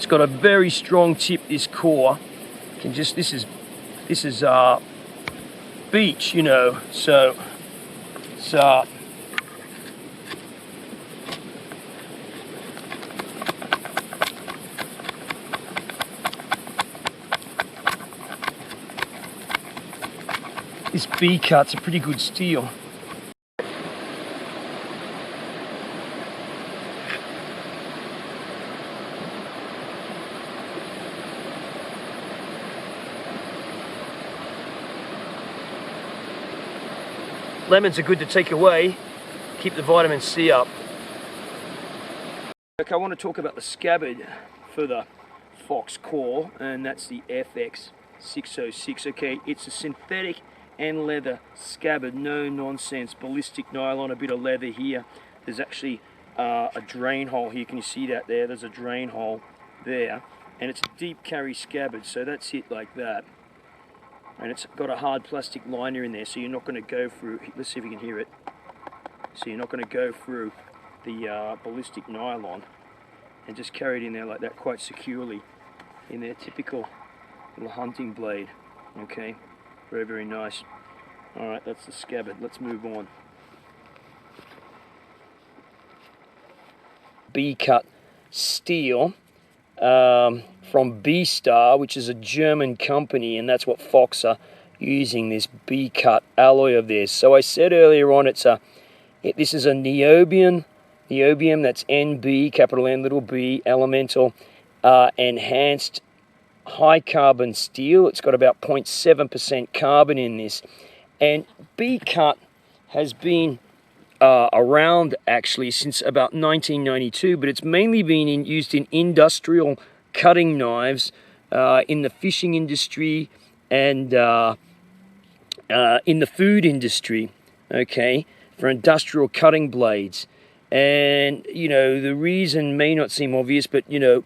It's got a very strong tip, this core. You can just, this is beech, you know, so it's this BECUT's a pretty good steel. Lemons are good to take away, keep the vitamin C up. Okay, I want to talk about the scabbard for the VOX CORE, and that's the FX606. Okay, it's a synthetic and leather scabbard, no nonsense, ballistic nylon, a bit of leather here. There's actually a drain hole here. Can you see that there? There's a drain hole there, and it's a deep carry scabbard, so that's it like that. And it's got a hard plastic liner in there, so you're not going to go through, let's see if you can hear it. So you're not going to go through the ballistic nylon, and just carry it in there like that quite securely in their typical little hunting blade. Okay, very, very nice. Alright, that's the scabbard. Let's move on. BECUT steel from BESTAR, which is a German company, and that's what VOX are using, this BECUT alloy of theirs. So I said earlier on, this is a niobium, that's NB, capital N, little b, elemental, enhanced high carbon steel. It's got about 0.7% carbon in this, and BECUT has been around actually since about 1992, but it's mainly been used in industrial cutting knives, in the fishing industry, and in the food industry, okay, for industrial cutting blades. And, you know, the reason may not seem obvious, but, you know,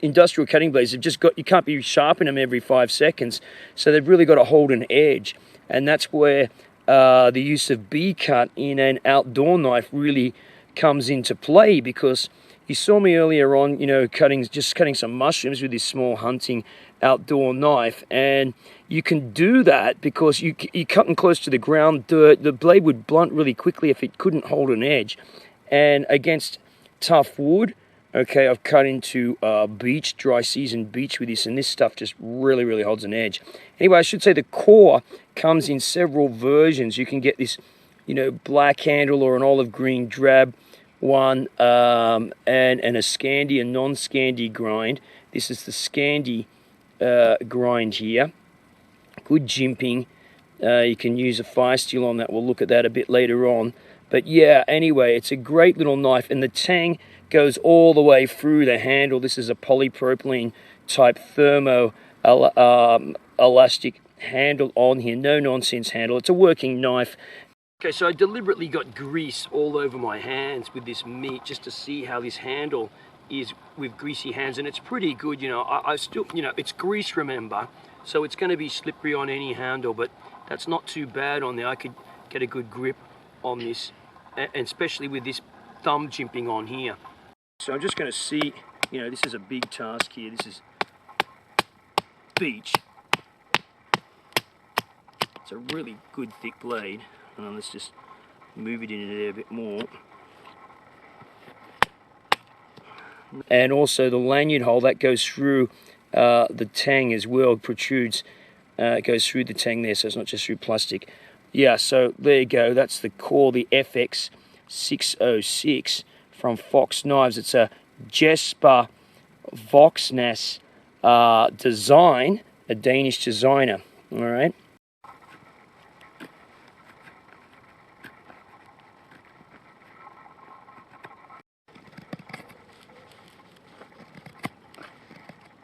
industrial cutting blades have just got, you can't be sharpening them every 5 seconds, so they've really got to hold an edge. And that's where the use of BECUT in an outdoor knife really comes into play, because you saw me earlier on, you know, just cutting some mushrooms with this small hunting outdoor knife, and you can do that because you cut them close to the ground. The blade would blunt really quickly if it couldn't hold an edge. And against tough wood, okay, I've cut into beech, dry season beech with this, and this stuff just really, really holds an edge. Anyway, I should say the core comes in several versions. You can get this, you know, black handle or an olive green drab one, and a Scandi, a non-Scandi grind. This is the Scandi grind here. Good jimping. You can use a fire steel on that. We'll look at that a bit later on. But yeah, anyway, it's a great little knife, and the tang goes all the way through the handle. This is a polypropylene type thermo elastic handle on here, no nonsense handle. It's a working knife. Okay, so I deliberately got grease all over my hands with this meat just to see how this handle is with greasy hands, and it's pretty good. You know, I still, you know, it's grease, remember, so it's going to be slippery on any handle, but that's not too bad on there. I could get a good grip on this, and especially with this thumb jimping on here. So I'm just going to see, you know, this is a big task here. This is beech. It's a really good thick blade. Let's just move it into there a bit more. And also the lanyard hole, that goes through the tang as well, protrudes. It goes through the tang there, so it's not just through plastic. Yeah, so there you go. That's the core, the FX606 from VOX Knives. It's a Jesper Voxnas design, a Danish designer. All right.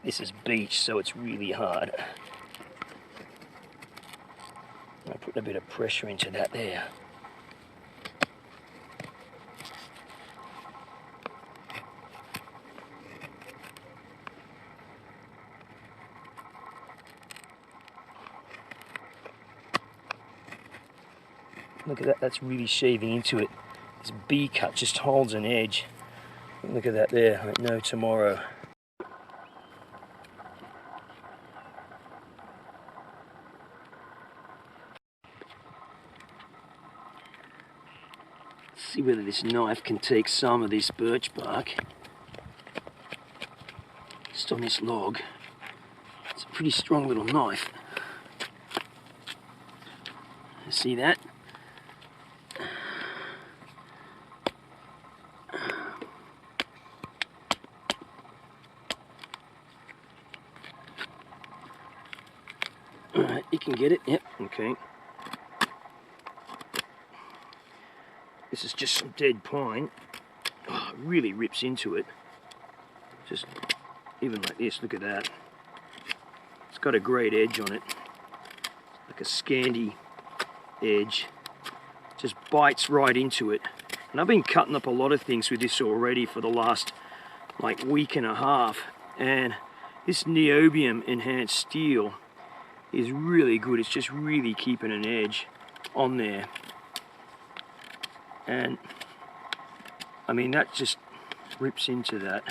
This is beech, so it's really hard. I put a bit of pressure into that there. Look at that, that's really shaving into it. This BECUT just holds an edge. Look at that there, like no tomorrow. See whether this knife can take some of this birch bark. Just on this log. It's a pretty strong little knife. See that? Alright, you can get it. Yep, okay. This is just some dead pine. Oh, it really rips into it. Just even like this, look at that. It's got a great edge on it. Like a Scandi edge. Just bites right into it. And I've been cutting up a lot of things with this already for the last like week and a half. And this niobium enhanced steel is really good. It's just really keeping an edge on there. And I mean, that just rips into that.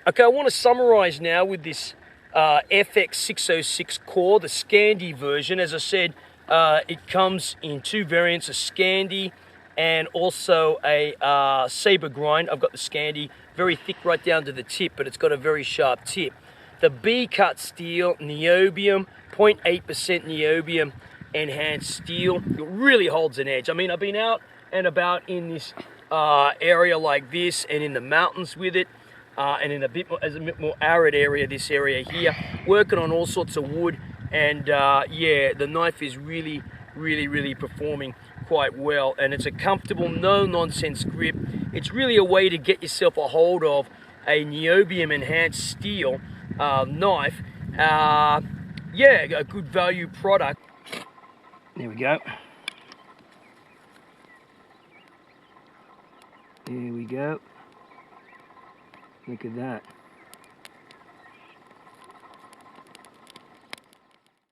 Okay, I want to summarize now with this FX606 core, the Scandi version. As I said, it comes in two variants, a Scandi and also a saber grind. I've got the Scandi, very thick right down to the tip, but it's got a very sharp tip. The BECUT steel, niobium, 0.8% niobium enhanced steel. It really holds an edge. I mean, I've been out and about in this area like this and in the mountains with it. And in a bit more arid area, this area here, working on all sorts of wood, and yeah, the knife is really performing quite well, and it's a comfortable, no-nonsense grip. It's really a way to get yourself a hold of a niobium enhanced steel knife. Yeah, a good value product. There we go. There we go. Look at that.